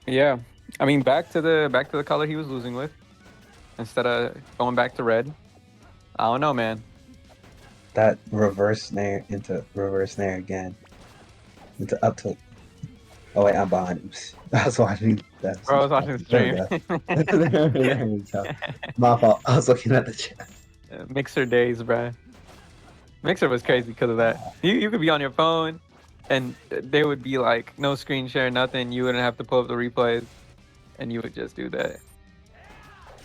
Yeah, I mean back to the color he was losing with instead of going back to red. I don't know, man. That reverse snare into reverse snare again. Into up tilt. Oh wait, I'm behind. Oops. I was watching that. Bro, I was watching the There we stream. go. There we go. My fault. I was looking at the chat. Mixer days, bro. Mixer was crazy because of that. You could be on your phone, and there would be like no screen share, nothing. You wouldn't have to pull up the replays, and you would just do that.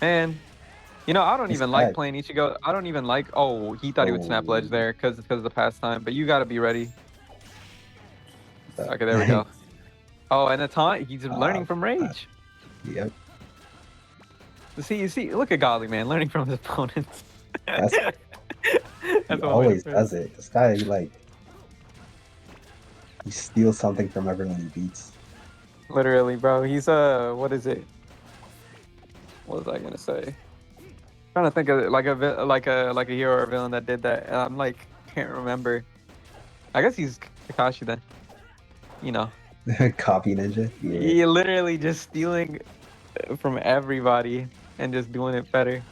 Man, I don't It's even like bad. playing Ichigo. I don't even like. Oh, he thought he would snap ledge Oh, there because of the pastime. But you got to be ready. the, Okay, there we go. Oh, and the time he's uh, learning from Rage. yep. You see, look at Godly, man, learning from his opponents. That's he That's one way to always put it. does it. This guy he steals something from everyone he beats. Literally, bro. He's what is it? What was I gonna say? Trying to think of like a hero or villain that did that. And I'm like can't remember. I guess he's Kakashi then. You know, Copy ninja. Yeah. he literally just stealing from everybody and just doing it better.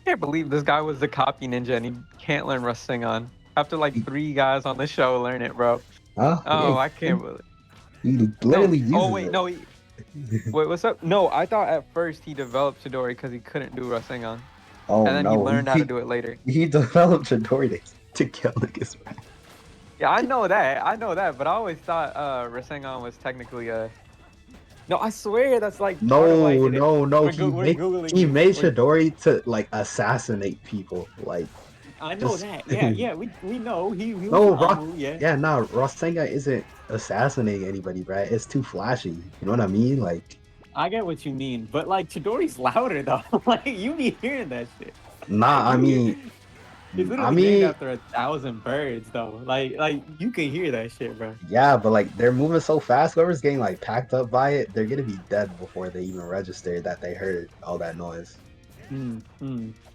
Can't believe this guy was the copy ninja and he can't learn Rasengan after like He, 3 guys on the show learn it, bro. huh? Oh, I can't believe. He No. literally Oh uses wait, it. no. Wait, what's up? No, I thought at first he developed Chidori because he couldn't do Rasengan, Oh and then he no, learned how to do it later. he developed Chidori to kill niggas. Yeah, I know that, but I always thought Rasengan was technically a. No, I swear that's like part of why he No, did it. no, no. We're googling He it. made Wait, Chidori to like assassinate people. Like I know just that. Yeah, yeah, we know he was an no Rock. Amu. Yeah, Yeah, nah. Rasengan isn't assassinating anybody, right? It's too flashy. You know what I mean? Like I get what you mean, but like Chidori's louder though. Like you be hearing that shit. nah. You hear it's I literally named mean, after 1,000 birds though. Like you can hear that shit, bro. yeah, but like they're moving so fast. Whoever's getting like packed up by it, they're gonna be dead before they even register that they heard all that noise.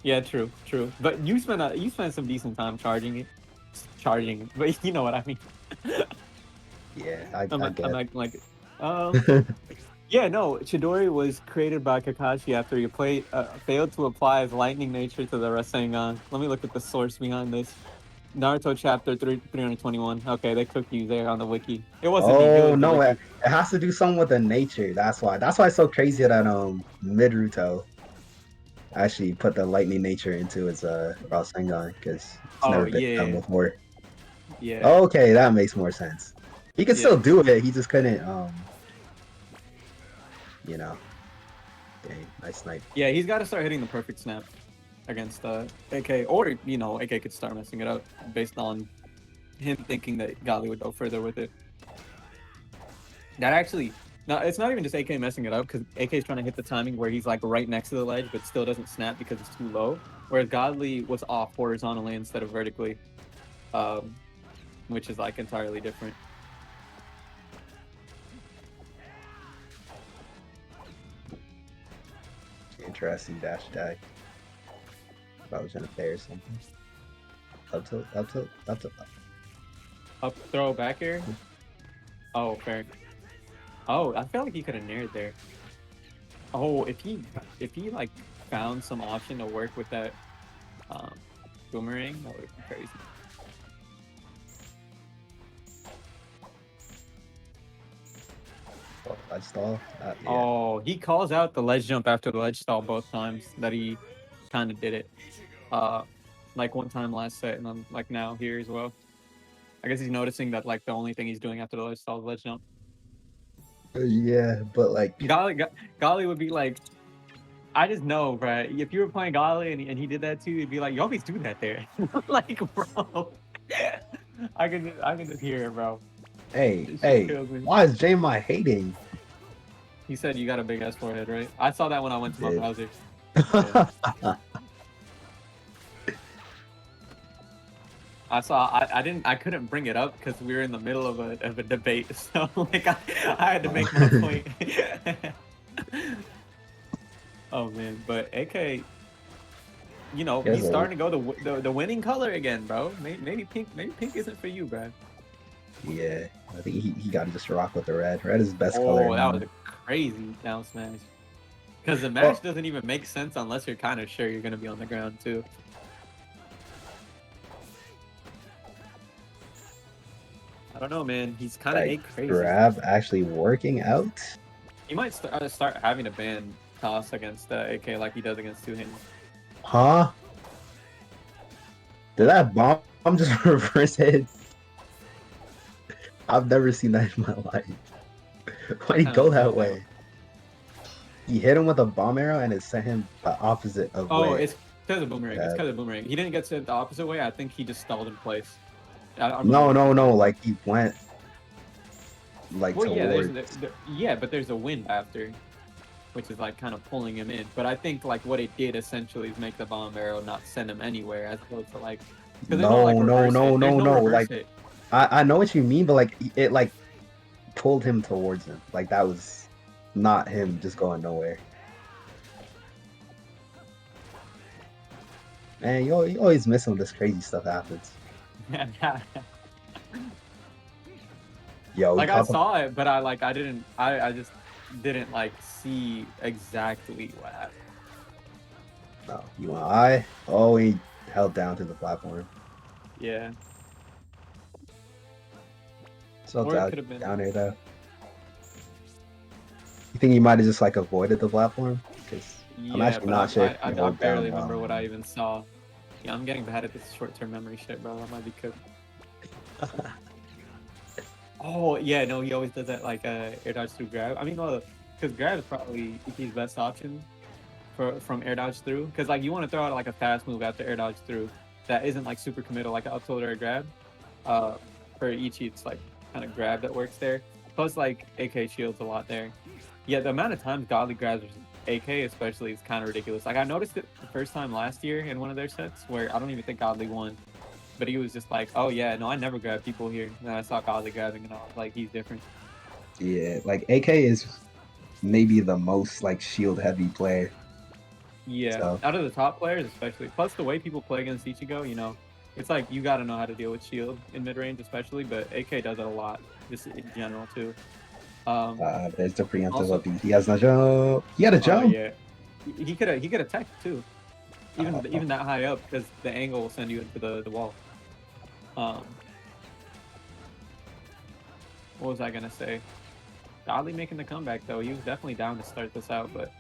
Yeah, true, true. But you spent some decent time charging it. But you know what I mean. Yeah, I'm I not, I'm get. not like, yeah, no. Chidori was created by Kakashi after he failed to apply his lightning nature to the Rasengan. Let me look at the source behind this. Naruto chapter 321. Okay, they cooked you there on the wiki. It wasn't me. It Oh was the no, wiki. it has to do something with the nature. That's why. That's why it's so crazy that Midruto actually put the lightning nature into his Rasengan because it's Oh never been done yeah, before. yeah, Okay, that makes more sense. He could yeah. still do it. He just couldn't. You know. Dang, nice snipe. Yeah, he's got to start hitting the perfect snap against AK, or AK could start messing it up based on him thinking that Gali would go further with it. That actually, no, it's not even just AK messing it up because AK is trying to hit the timing where he's like right next to the ledge, but still doesn't snap because it's too low. Whereas Godly was off horizontally instead of vertically, um, which is like entirely different. Interesting dash attack. If I was gonna pair something. Up tilt, up tilt, up tilt. Up throw back air. Oh, fair. Oh, I felt like he could have nared there. Oh, if he like found some option to work with that um, boomerang, that would be crazy. Oh, ledge stall. Yeah. Oh, he calls out the ledge jump after the ledge stall both times that he kind of did it. Like one time last set, and then like now here as well. I guess he's noticing that like the only thing he's doing after the ledge stall is ledge jump. Yeah, but like Gali would be like, I just know, bro. If you were playing Gali and he did that too, he'd be like, you always do that there. Like, bro. I can just hear it, bro. This shit hey, kills me. why is J-My hating? He said you got a big ass forehead, right? I saw that when I went to my Did. browser. Yeah. I couldn't bring it up because we were in the middle of a debate. So like I had to make my point. Oh man, but AK, he's starting to go the winning color again, bro. Maybe pink isn't for you, bro. Yeah, I think he got to just rock with the red. Red is best color. Oh, that was a crazy down smash. Because the Oh, mash doesn't even make sense unless you're kind of sure you're gonna be on the ground too. I don't know, man. He's kind of like a crazy. grab actually working out. He might start having to ban toss against AK like he does against two hands. Huh? Did that bomb just reverse hit? I've never seen that in my life. Why'd he Kind go of that wild. way? He hit him with a bomb arrow and it sent him the opposite of Oh, where. it's because of boomerang. It's because of boomerang. He didn't get sent the opposite way. I think he just stalled in place. I don't remember No, what no, no. happened. Like he went like Well, yeah, towards. yeah, but there's a wind after, which is like kind of pulling him in. But I think like what it did essentially is make the bomb arrow not send him anywhere, as opposed to like because there's no like No, no, reverse no, hit. There's no, no no. reverse Like hit. I know what you mean, but like it like pulled him towards him. Like that was not him just going nowhere. Man, you always miss when this crazy stuff happens. Yo, we Like I caught the. saw it, but I just didn't like see exactly what happened. No, you want I? Oh, he held down to the platform. Yeah, So or it could have been. down here though. You think he might have just like avoided the platform? Because I'm Yeah, actually but not sure if I you I hold barely down. remember what I even saw. Yeah, I'm getting bad at this short-term memory shit, bro. That might be cooked. Oh yeah, no, he always does that like air dodge through grab. I mean, well, because grab is probably his best option from air dodge through. Because like you want to throw out like a fast move after air dodge through that isn't like super committal, like an up tilt or a grab. Uh, for Ichi, it's like kind of grab that works there. Plus like AK shields a lot there. Yeah, the amount of times Godly grabs versus AK especially is kind of ridiculous. Like I noticed it the first time last year in one of their sets where I don't even think Godly won. But he was just like, oh yeah, no, I never grab people here. And I saw Godly grabbing and I was like, he's different. Yeah, like AK is maybe the most like shield heavy player. Yeah, So out of the top players especially. Plus the way people play against Ichigo, it's like you got to know how to deal with shield in mid range especially. But AK does it a lot, just in general too. there's the preemptive Also, up B. He has no jump. He had a oh jump. yeah, he could attack too, Uh, even that high up because the angle will send you into the wall. Um, what was I gonna say? Godly making the comeback though. He was definitely down to start this out, but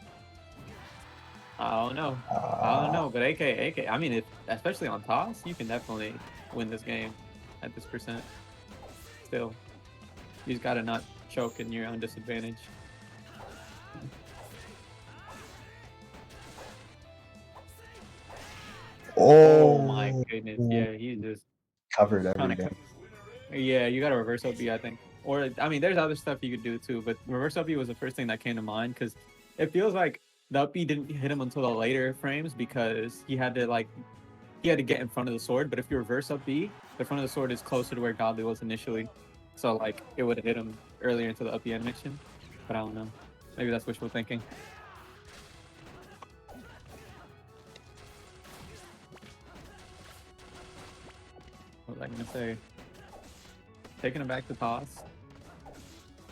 I don't know. I don't know. But AK. I mean, especially on toss, you can definitely win this game at this percent. Still, you just gotta not choke and you're on disadvantage. Oh my oh, goodness. Yeah, he's just covered trying to. everything. Yeah, you gotta reverse OB, I think. Or I mean, there's other stuff you could do too, but reverse OB was the first thing that came to mind because it feels like the up B didn't hit him until the later frames because he had to get in front of the sword. But if you reverse up B, the front of the sword is closer to where Godly was initially, so like it would have hit him earlier into the up B animation. But I don't know. Maybe that's wishful thinking. What was I gonna say? Taking him back to toss.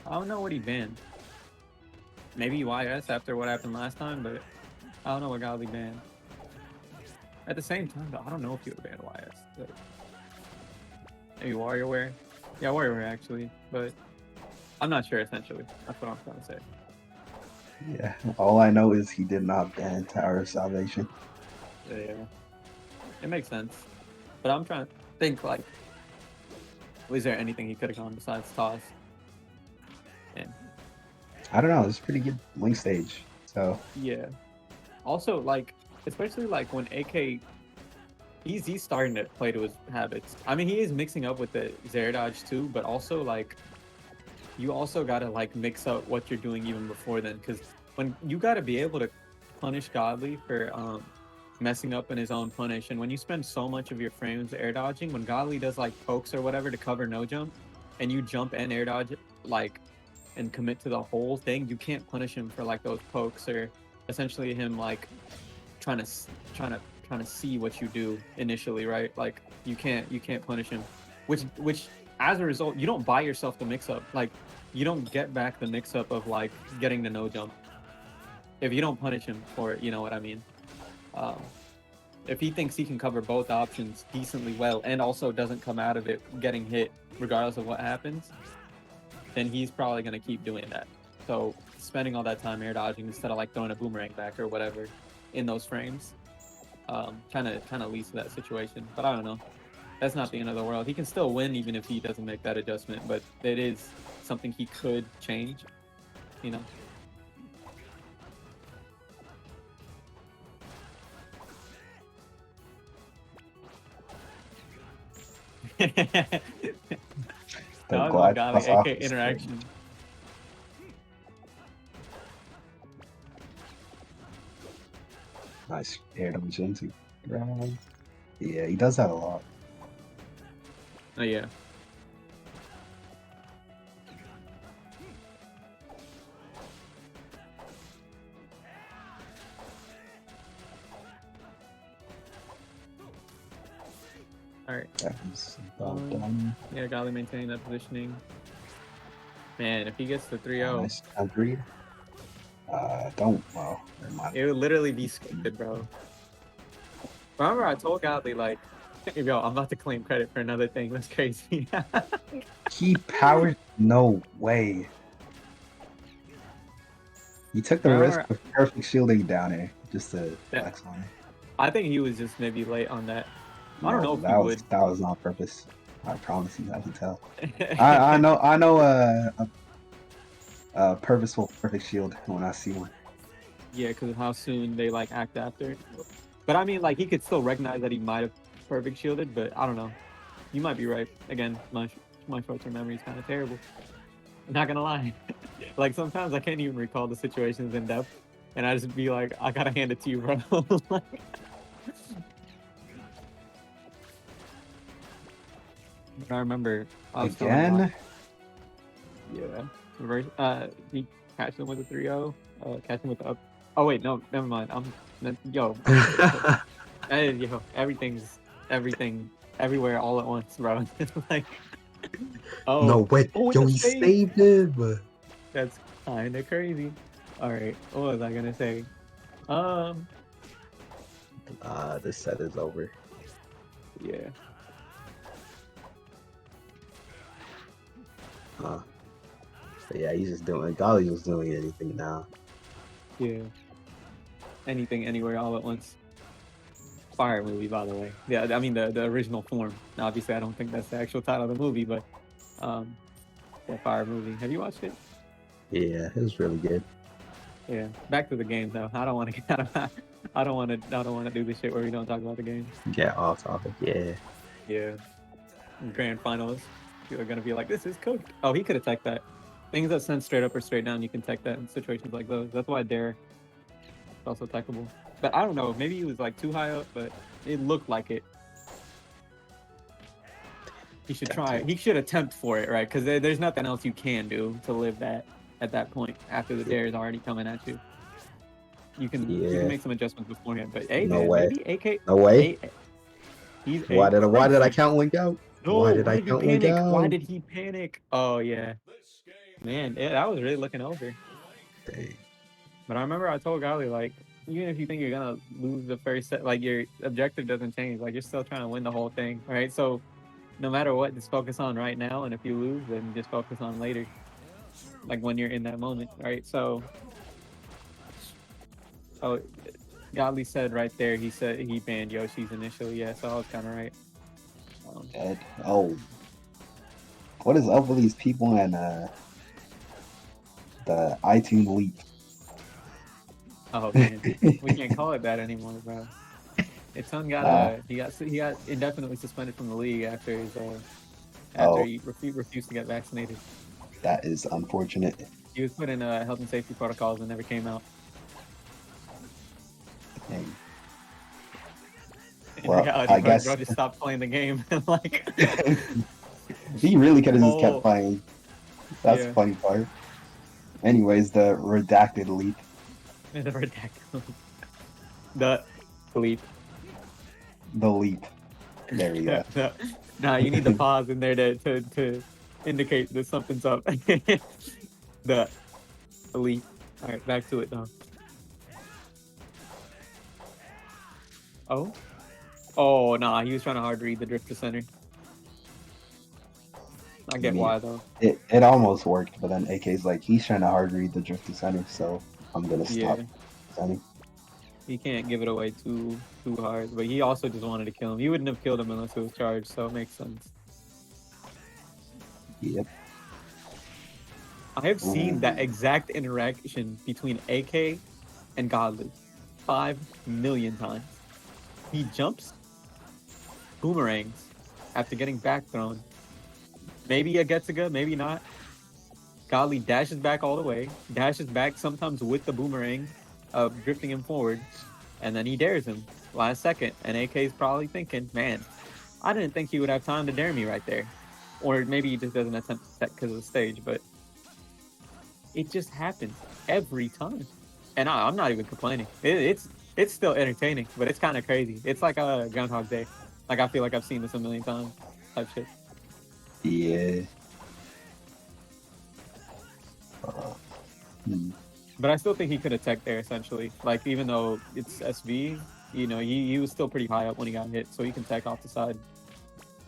I don't know what he banned. Maybe YS after what happened last time, but I don't know what Godly banned. At the same time, though, I don't know if he would ban YS. But maybe WarriorWare. Yeah, WarriorWare actually, but I'm not sure. Essentially, that's what I'm trying to say. Yeah. All I know is he did not ban Tower of Salvation. Yeah, it makes sense. But I'm trying to think like, was there anything he could have gone besides toss? And I don't know. It's a pretty good link stage. So yeah. Also, like, especially like when AK, he's starting to play to his habits. I mean, he is mixing up with the Zair dodge too, but also like, you also gotta like mix up what you're doing even before then, because when you gotta be able to punish Godly for messing up in his own punish, and when you spend so much of your frames air dodging, when Godly does like pokes or whatever to cover no jump, and you jump and air dodge like and commit to the whole thing, you can't punish him for like those pokes or essentially him like trying to see what you do initially, right? Like you can't punish him, which as a result, you don't buy yourself the mix-up. Like, you don't get back the mix-up of, like, getting the no-jump. If you don't punish him for it, you know what I mean? Um, if he thinks he can cover both options decently well and also doesn't come out of it getting hit regardless of what happens, then he's probably going to keep doing that. So spending all that time air dodging instead of like throwing a boomerang back or whatever in those frames kind of leads to that situation. But I don't know. That's not the end of the world. He can still win even if he doesn't make that adjustment, but it is something he could change, you know? That was my golly, AK interaction. Nice air damage into. Yeah, he does that a lot. Oh yeah. All right. That was about done. Yeah, golly maintaining that positioning. Man, if he gets the 3-0, Nice. Agreed. Don't. Well, never mind. it would literally be scripted, bro. Remember, I told Godly, like, yo, I'm about to claim credit for another thing. That's crazy. He powered. No way. He took the risk of perfect shielding down here just to flex on it. I think he was just maybe late on that. I don't know if that he was would. that was on purpose. I promise you, I can tell. I know a purposeful perfect shield when I see one. Yeah, because of how soon they like act after it. But I mean, like, he could still recognize that he might have perfect shielded, but I don't know. You might be right. Again, my short-term memory is kind of terrible. I'm not gonna lie. Like, sometimes I can't even recall the situations in depth, and I just be like, I gotta hand it to you, bro. Like, I remember I was Again? yeah. Reverse, he catched him with a 3-0. Catch him with the up. Oh wait, no, never mind. Yo, yo, everything's everything, everywhere, all at once, bro. It's like, oh No, wait, yo, he saved him. That's kind of crazy. All right, what was I gonna say? This set is over. Yeah. But yeah, he's just doing. Golly was doing anything now. Yeah. Anything, anywhere, all at once. Fire movie, by the way. Yeah, I mean the original form. Now, obviously, I don't think that's the actual title of the movie, but yeah, fire movie. Have you watched it? Yeah, it was really good. Yeah. Back to the game though. I don't want to get I don't want to do this shit where we don't talk about the game. Get off topic. Yeah. Yeah. Grand finals. People are gonna be like, this is cooked. Oh, he could have teched that. Things that send straight up or straight down, you can tech that in situations like those. That's why Dare is also techable. But I don't know, maybe he was like too high up, but it looked like it. He should try it. He should attempt for it, right? Because there's nothing else you can do to live that at that point after the Dare is already coming at you. You can make some adjustments beforehand, but hey, no man, way. maybe AK. No way. Why did I count Link out? No, why did I count Link out? Why did he panic? Oh yeah, man, yeah, that was really looking over. Dang. But I remember I told Golly, like, even if you think you're gonna lose the first set, like, your objective doesn't change. Like, you're still trying to win the whole thing, right? So no matter what, just focus on right now, and if you lose, then just focus on later, like when you're in that moment, right? So Godly said right there, he said he banned Yoshi's initially, yeah, so I was kind of right. What is up with these people and the iTunes leak? Oh man, we can't call it that anymore, bro. His son got he got indefinitely suspended from the league after his he refused to get vaccinated. That is unfortunate. He was put in health and safety protocols and never came out. Dang. In Well, reality, I guess bro just stopped playing the game. Like, he really could have just kept playing. That's the funny part. Anyways, the redacted leap. The redacted. The leap. The leap. There we go. Nah, you need the pause in there to indicate that something's up. The elite. All right, back to it though. Oh, oh, nah, he was trying to hard read the drift to center. I I get mean, why though. it almost worked, but then AK's like, he's trying to hard read the drift to center, so I'm gonna stop Yeah, center. he can't give it away too hard, but he also just wanted to kill him. He wouldn't have killed him unless it was charged, so it makes sense. Yep. I have seen Ooh. that exact interaction between AK and Godly 5 million times. He jumps, boomerangs after getting back thrown. Maybe a Getsuga, maybe not. Godly dashes back all the way, dashes back sometimes with the boomerang, drifting him forward, and then he dares him last second. And AK's probably thinking, man, I didn't think he would have time to dare me right there. Or maybe he just doesn't attempt to set because of the stage, but it just happens every time. And I'm not even complaining. It's still entertaining, but it's kind of crazy. It's like a Groundhog Day. Like I feel like I've seen this a million times type shit. Yeah. But I still think he could have tech there essentially. Like even though it's SV, you know, he was still pretty high up when he got hit, so he can tech off the side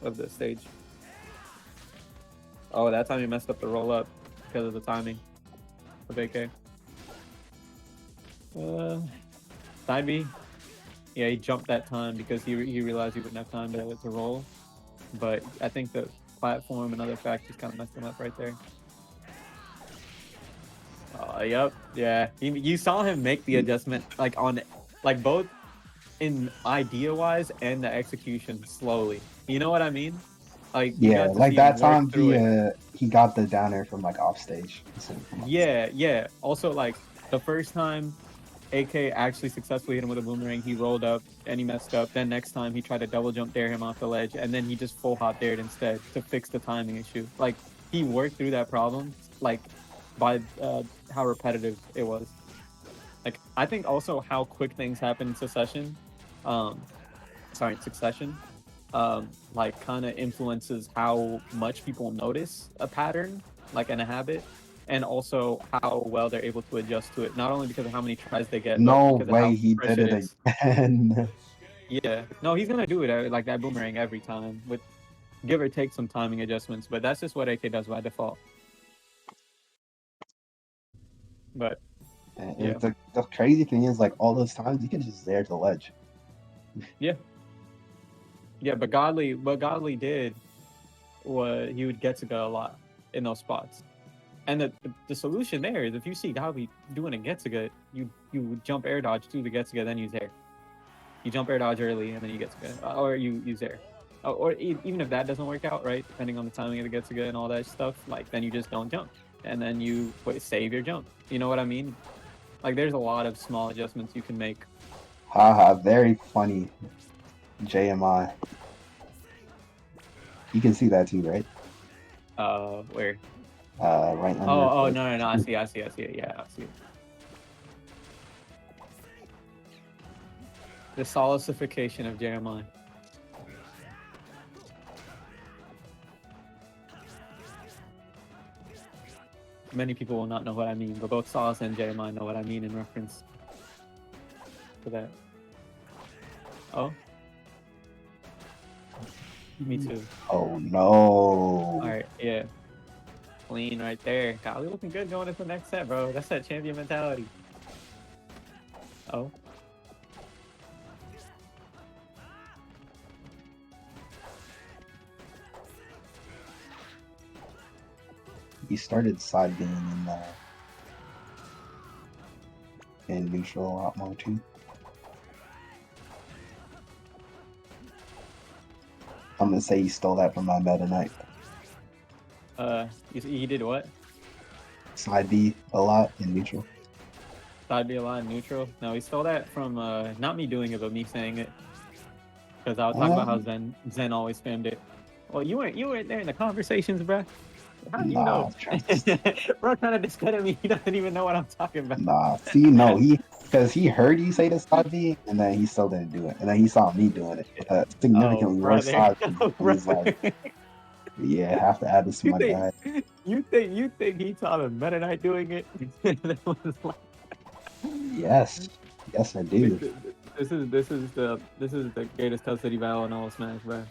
of the stage. Oh, that time he messed up the roll up because of the timing of AK. Side B. Yeah, he jumped that time because he realized he wouldn't have time to roll. But I think the platform and other factors kind of messed him up right there. Yep, yeah. You saw him make the adjustment like on, like both in idea wise and the execution slowly. You know what I mean? Like Yeah, like that time he got the downer from like off stage. Yeah, yeah. Also, like the first time AK actually successfully hit him with a boomerang, he rolled up and he messed up. Then next time he tried to double jump dare him off the ledge, and then he just full hop dared instead to fix the timing issue. Like he worked through that problem, like by how repetitive it was. Like I think also how quick things happen in succession. Succession. Like kind of influences how much people notice a pattern, like in a habit, and also how well they're able to adjust to it. Not only because of how many tries they get, No but because way of how he fresh did it again. Yeah, no, he's gonna do it like that boomerang every time, with give or take some timing adjustments. But that's just what AK does by default. But yeah, the crazy thing is, like all those times you can just dare the ledge. yeah. But Godly did what he would get to go a lot in those spots. And the solution there is if you see Godly doing a Getsuga, you jump air dodge to the Getsuga, then use air. You jump air dodge early and then you Getsuga, or you use air. Or even if that doesn't work out, right, depending on the timing of the Getsuga and all that stuff, like then you just don't jump. And then you save your jump. You know what I mean? Like there's a lot of small adjustments you can make. Haha, very funny. JMI. You can see that too, right? Where? Right under. Oh, no, I see it. Yeah, I see it. The solidification of Jeremiah. Many people will not know what I mean, but both Solace and Jeremiah know what I mean in reference to that. Oh? Me too. Oh no. Alright, yeah. Clean right there. Golly, looking good going into the next set, bro. That's that champion mentality. Oh. He started side being in neutral a lot more too. I'm gonna say he stole that from my Meta Knight. He did what? Side B a lot in neutral. Side B a lot in neutral? No, he stole that from not me doing it, but me saying it. Because I was talking about how Zen always spammed it. Well, you weren't there in the conversations, bruh. How do you Nah, know? Bro, trying to discredit me. He doesn't even know what I'm talking about. nah. See, no, because he heard you say the side B, and then he still didn't do it, and then he saw me doing it with a Oh, significantly worse brother. side B, Oh, and he's brother. like, "Yeah, have to add this to You my think guy." you think he saw the Meta Knight doing it? That was like, Yes, yes, I do. this is the greatest Tell City battle in all of Smash, bro.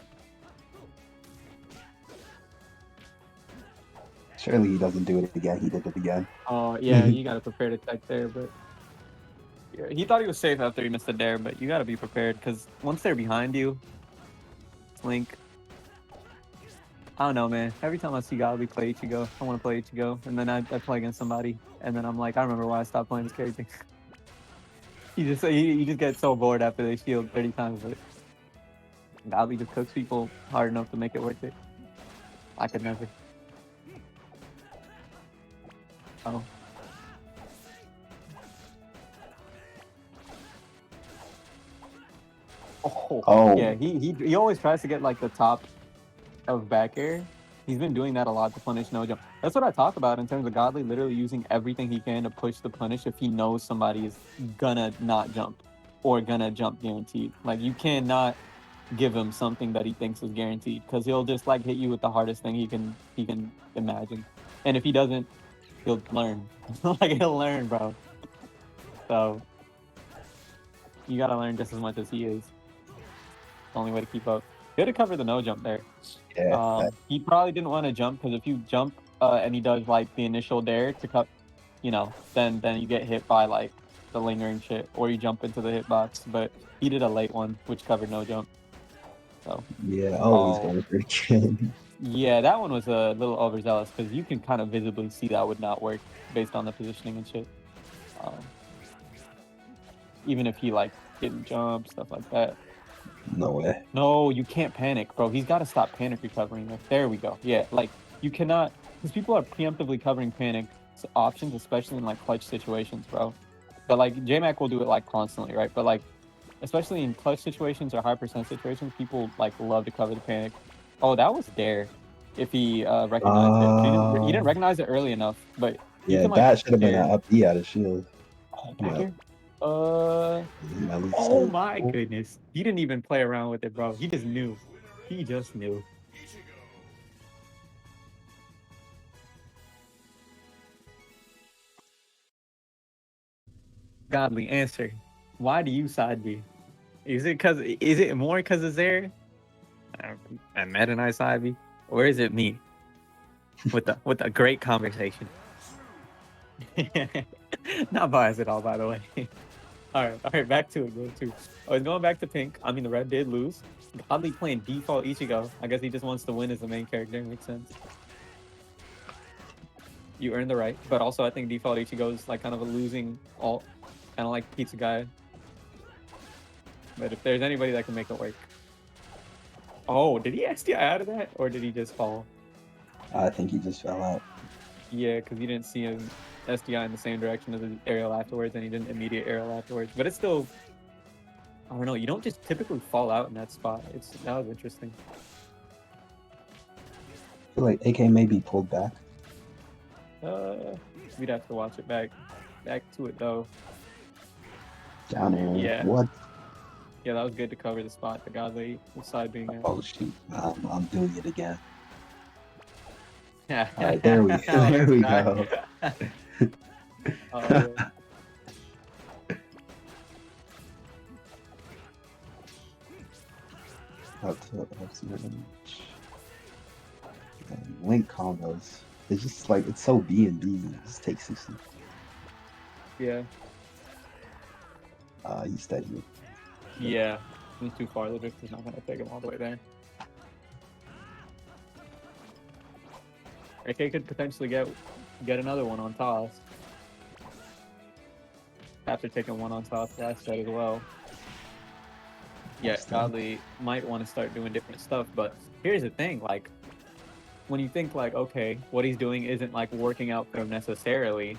Surely he doesn't do it again. He did it again. Oh yeah, you gotta prepare to tech there, but yeah, he thought he was safe after he missed the dare, but you gotta be prepared because once they're behind you, Link. I don't know, man. Every time I see Godly play Ichigo, I want to play Ichigo, and then I play against somebody, and then I'm like, I remember why I stopped playing this character. You just get so bored after they shield 30 times, but Godly just cooks people hard enough to make it worth it. I could never. Oh. Oh, Oh, yeah. He always tries to get like the top of back air. He's been doing that a lot to punish no jump. That's what I talk about in terms of Godly literally using everything he can to push the punish if he knows somebody is gonna not jump or gonna jump guaranteed. Like you cannot give him something that he thinks is guaranteed because he'll just like hit you with the hardest thing he can imagine. And if he doesn't, he'll learn. Like he'll learn, bro. So you gotta learn just as much as he is. The only way to keep up. Good to cover the no jump there. yeah. He probably didn't want to jump because if you jump and he does like the initial dare to cut, then you get hit by like the lingering shit, or you jump into the hitbox. But he did a late one, which covered no jump. So Yeah, always oh going for the kid. yeah, that one was a little overzealous because you can kind of visibly see that would not work based on the positioning and shit. Um, even if he like didn't jump, stuff like that. No way. No, you can't panic, bro. He's got to stop panic recovering. Like, there we go. Yeah, like you cannot, because people are preemptively covering panic options, especially in like clutch situations, bro. But like JMac will do it like constantly, right? But like, especially in clutch situations or high percent situations, people like love to cover the panic. Oh, that was dare. If he recognized it, he didn't recognize it early enough, but you Yeah, can like that should have been dare. an up B out of shield. Oh, back But here. Uh. at least Oh stay my cool. goodness. He didn't even play around with it, bro. He just knew. He just knew. Godly answer. Why do you side B? Is it more because of Zaire? I met a nice side B? Or is it me? With a great conversation. Not biased at all, by the way. all right, back to it, go to. Oh, he's going back to pink. I mean the red did lose. Godly playing default Ichigo. I guess he just wants to win as the main character, makes sense. You earn the right, but also I think default Ichigo is like kind of a losing alt, kind of like Pizza Guy. But if there's anybody that can make it work. Oh, did he SDI out of that, or did he just fall? I think he just fell out. Yeah, because you didn't see him SDI in the same direction as the aerial afterwards, and he didn't immediate aerial afterwards. But it's still, I don't know. You don't just typically fall out in that spot. That was interesting. I feel like AK may be pulled back. We'd have to watch it back. Back to it though. Down there. Yeah. What? Yeah, that was good to cover the spot. The Godly side being there. Oh shoot! I'm doing it again. Yeah. All right, there we there we go. Oh, yeah. Up to link combos. It's just like it's so B and B. It just takes 60. Yeah. He's steady. Yeah. He's too far. The drift is not gonna take him all the way there. AK could potentially get another one on toss. After taking one on toss last set as well. Yeah, Godly might want to start doing different stuff, but here's the thing, like when you think like, okay, what he's doing isn't like working out for him necessarily,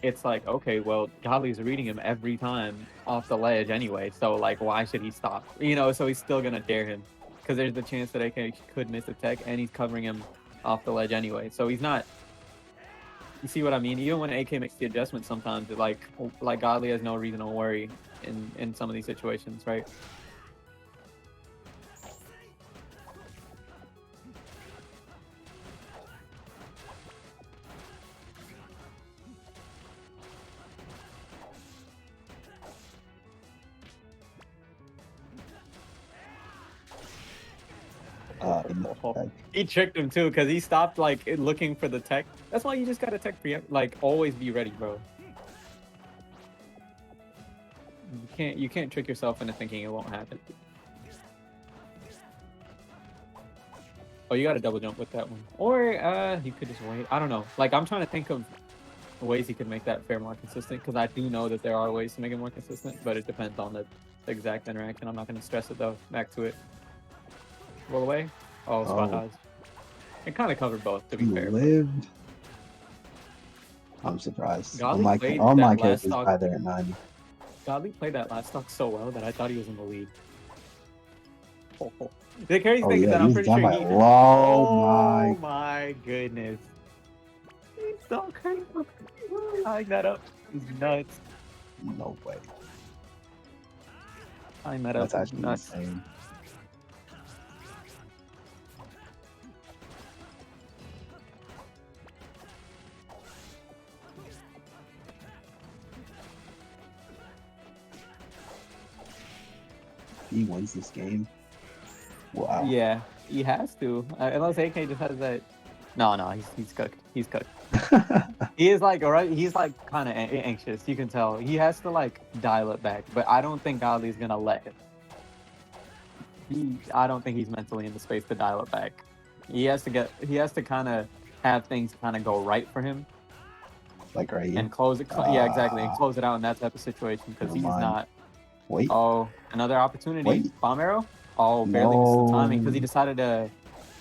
it's like, okay, well, Godly's reading him every time off the ledge anyway, so like why should he stop? So he's still gonna dare him. Because there's the chance that AK could miss the tech and he's covering him off the ledge anyway. So he's not. You see what I mean? Even when AK makes the adjustment, sometimes it, like Godly has no reason to worry in some of these situations, right? He tricked him too because he stopped like looking for the tech. That's why you just gotta tech preempt. Like always be ready, bro. You can't trick yourself into thinking it won't happen. Oh, you gotta double jump with that one, or you could just wait. I don't know. Like I'm trying to think of ways he could make that fair more consistent because I do know that there are ways to make it more consistent, but it depends on the exact interaction. I'm not gonna stress it though. Back to it. Roll away. Oh, spot dodge. It kind of covered both, to be fair. Lived. I'm surprised. Godly all my characters died there at 90. Godly played that last stock so well that I thought he was in the lead. The crazy thing is that I'm pretty sure he. Oh my goodness. He's so crazy. Tying that up is nuts. No way. Tying that up is nuts. Insane. He wins this game. Wow. Yeah, he has to. Unless AK just has that. No, he's cooked. He's cooked. He is like, alright. He's like kind of anxious. You can tell. He has to like dial it back. But I don't think Godly's gonna let him. I don't think he's mentally in the space to dial it back. He has to kind of have things kind of go right for him. Like right here. And close it. Yeah, exactly. And close it out in that type of situation because he's not. Wait. Oh, another opportunity. Wait. Bomb arrow? Oh, barely missed the timing because he decided to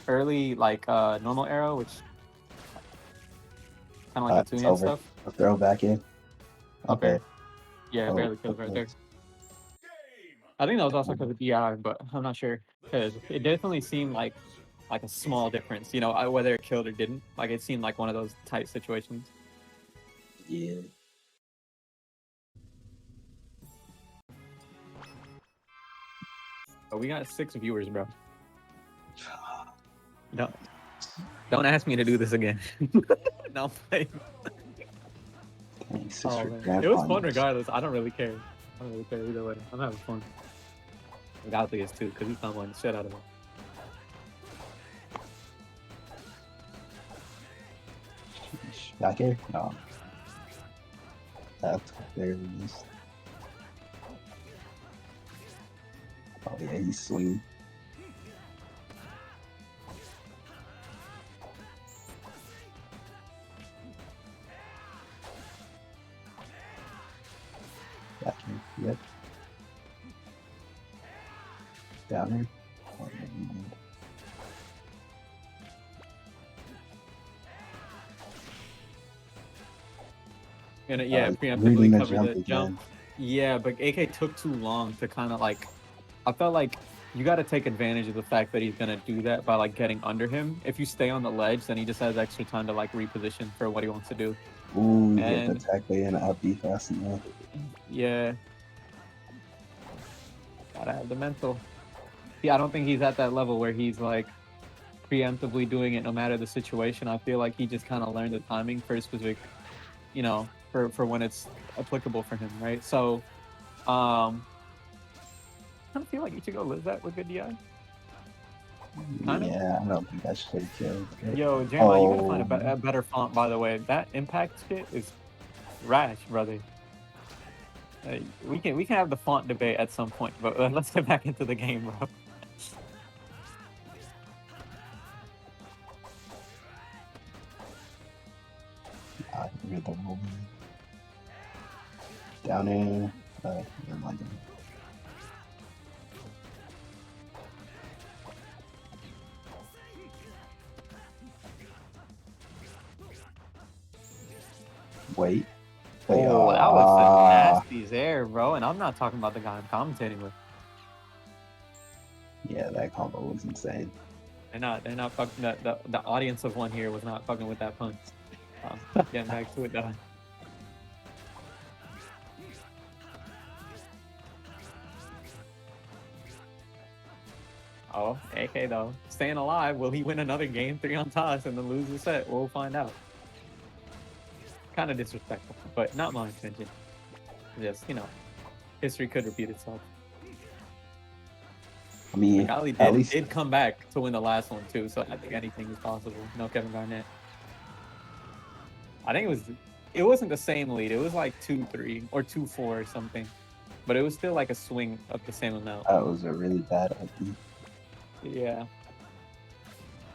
early, like, normal arrow, which kind of like the 2-hand stuff. A throw back in. Okay. Yeah, barely killed right there. I think that was also because of DI, but I'm not sure because it definitely seemed like a small difference, you know, whether it killed or didn't. Like, it seemed like one of those tight situations. Yeah. We got 6 viewers, bro. Don't ask me to do this again. No, play. It was fun regardless. I don't really care. I don't really care either way. I'm having fun. Godly is too, because he's not letting the shit out of him. Back here? No. That's barely missed. Oh yeah, he's swinging. Back here, yep. Down here. And yeah, preemptively cover the jump. Yeah, but AK took too long to kind of like. I felt like you got to take advantage of the fact that he's gonna do that by like getting under him. If you stay on the ledge, then he just has extra time to like reposition for what he wants to do. Ooh, get the attack way and up B fast enough. Yeah. Gotta have the mental. Yeah, I don't think he's at that level where he's like preemptively doing it no matter the situation. I feel like he just kind of learned the timing for a specific, you know, for when it's applicable for him, right? So, I kind of feel like Ichigo lives that with good DI. Yeah, I don't think I should kill. Yo, Jeremiah, you gotta find a better font, by the way. That impact shit is rash, brother. We can have the font debate at some point, but let's get back into the game, bro. Down in. Never mind. Wait. Oh, that was a nasty Zair, bro. And I'm not talking about the guy I'm commentating with. Yeah, that combo was insane. They're not fucking. The audience of one here was not fucking with that punch. Getting back to it though. Oh, AK though, staying alive. Will he win another game 3 on toss and then lose the set? We'll find out. Kind of disrespectful, but not my intention. Just, you know, history could repeat itself. I mean, Ali at least did come back to win the last one too, so I think anything is possible. No Kevin Garnett. I think it wasn't the same lead. It was like 2-3 or 2-4 or something, but it was still like a swing of the same amount. that was a really bad idea. Yeah.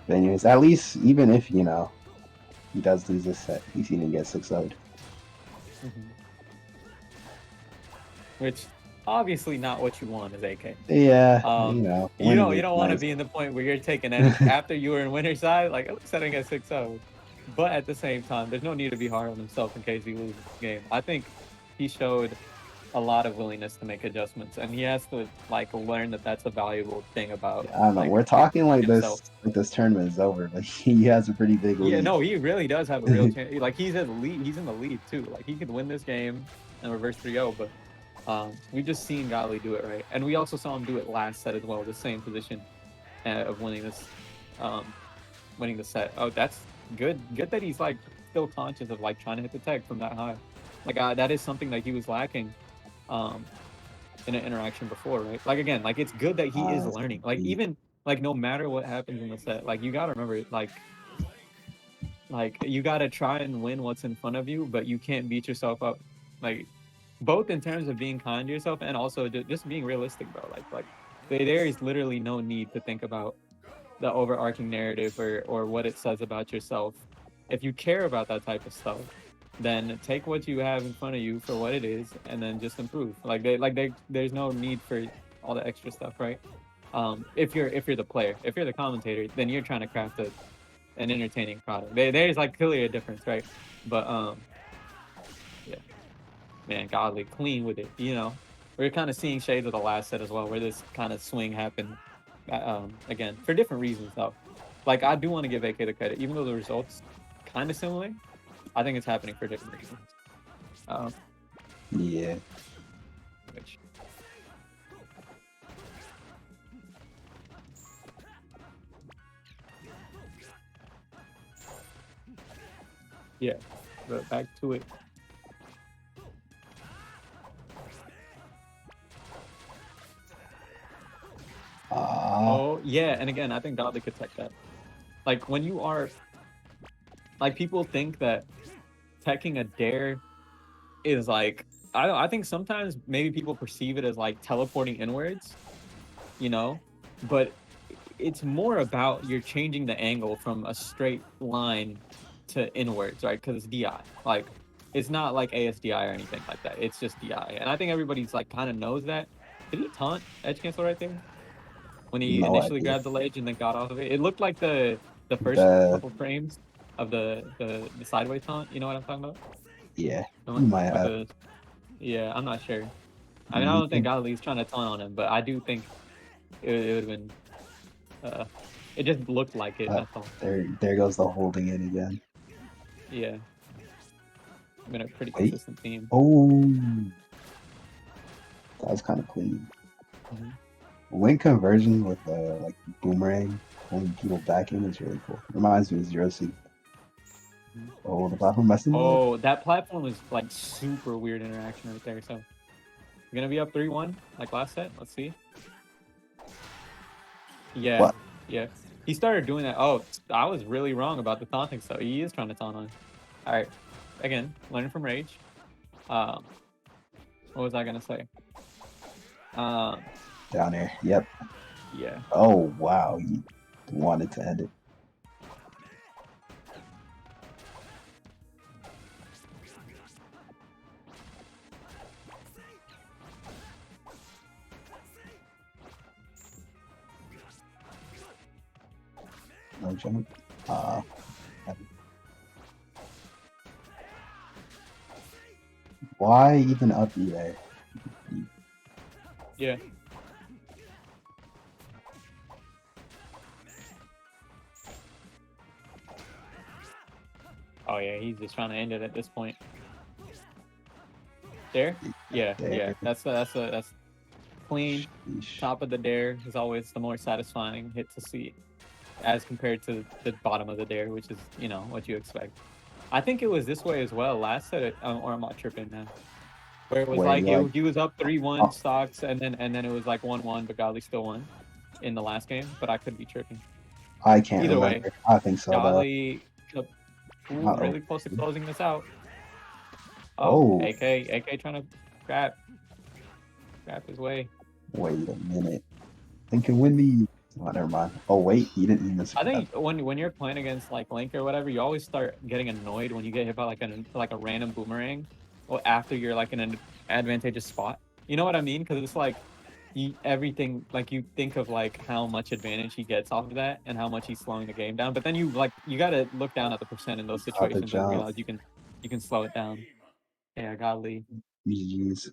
But anyways, at least even if he does lose this set, he's gonna get 6-0'd. Which obviously not what you want as AK. Yeah, you don't want to be in the point where you're taking edge after you were in winner's side. Like, at least I didn't get 6-0. But at the same time, there's no need to be hard on himself in case he loses the game. I think he showed a lot of willingness to make adjustments, and he has to like learn that that's a valuable thing about. I don't know. Like, we're talking like himself. this tournament is over, but he has a pretty big lead. Yeah, no, he really does have a real chance. Like, he's in the lead. He's in the lead too. Like, he could win this game and reverse 3-0, but we just seen Gali do it, right? And we also saw him do it last set as well, the same position of winning this, winning the set. Oh, that's good. Good that he's like still conscious of like trying to hit the tech from that high. Like, that is something that he was lacking in an interaction before, right? Like, again, like, it's good that he is learning. Like, even like no matter what happens in the set, like, you gotta remember, like you gotta try and win what's in front of you, but you can't beat yourself up. Like, both in terms of being kind to yourself and also just being realistic, bro. Like there is literally no need to think about the overarching narrative or what it says about yourself. If you care about that type of stuff, then take what you have in front of you for what it is, and then just improve. There's no need for all the extra stuff, right? If you're the player, if you're the commentator, then you're trying to craft an entertaining product. There's like clearly a difference, right? But yeah, man, godly clean with it. We're kind of seeing shades of the last set as well, where this kind of swing happened. Again, for different reasons though. Like, I do want to give AK the credit, even though the results kind of similar. I think it's happening for different reasons. Yeah. Which... Yeah, but back to it. Oh, yeah, and again, I think Godly could tech that. Like, when you are... Like, people think that teching a dare is like... I think sometimes maybe people perceive it as like teleporting inwards, but it's more about you're changing the angle from a straight line to inwards, right? Because it's DI. Like, it's not like ASDI or anything like that. It's just DI. And I think everybody's like kind of knows that. Did he taunt edge cancel right there? When he initially grabbed the ledge and then got off of it? It looked like the first couple frames of the sideways taunt. You know what I'm talking about? Yeah, he might have. Yeah, I'm not sure. I mean, I don't think Ali's trying to taunt on him, but I do think it would have been... it just looked like it, that's all. There goes the holding it again. Yeah. Been a pretty consistent theme. Oh, that was kind of clean. Wing conversion with like boomerang, pulling people back in is really cool. Reminds me of Zero C. Oh, the platform messing. Oh, that platform was like super weird interaction right there. So we're gonna be up 3-1 like last set. Let's see. Yeah, what? Yeah. He started doing that. Oh, I was really wrong about the taunting. So he is trying to taunt on. All right. Again, learning from rage. What was I gonna say? Down there. Yep. Yeah. Oh wow, he wanted to end it. No jump. Why even up E there? Yeah. Oh yeah, he's just trying to end it at this point. There? Yeah, yeah. There. That's clean. Sheesh. Top of the dare is always the more satisfying hit to see, as compared to the bottom of the dare, which is, you know, what you expect. I think it was this way as well last set, or am I tripping now? Where it was Where like, you like he was up 3-1 oh, stocks, and then it was like 1-1, but Gali still won in the last game. But I could be tripping. I can't Either way, remember. I think so though. Gali, ooh, Uh-oh. really close to closing this out. Oh, Oh, AK trying to grab his way. wait a minute. Thinking Wendy. Oh, never mind. Oh wait, he didn't miss. I think when you're playing against like Link or whatever, you always start getting annoyed when you get hit by like a random boomerang, or after you're like in an advantageous spot. You know what I mean? Because it's like everything, like you think of like how much advantage he gets off of that and how much he's slowing the game down. But then you gotta look down at the percent in those Out the situations and jump. realize you can slow it down. Yeah, Godly GG's.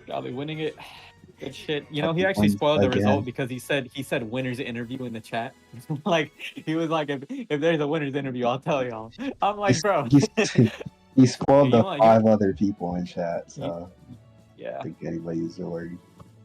winning it. Good shit. You know, Hope he he actually wins spoiled the result again. because he said winners interview in the chat. Like he was like, if there's a winners interview, I'll tell y'all. I'm like, bro. He's, he spoiled You the want, 5 other people in chat, you, so yeah. I think anybody's worried.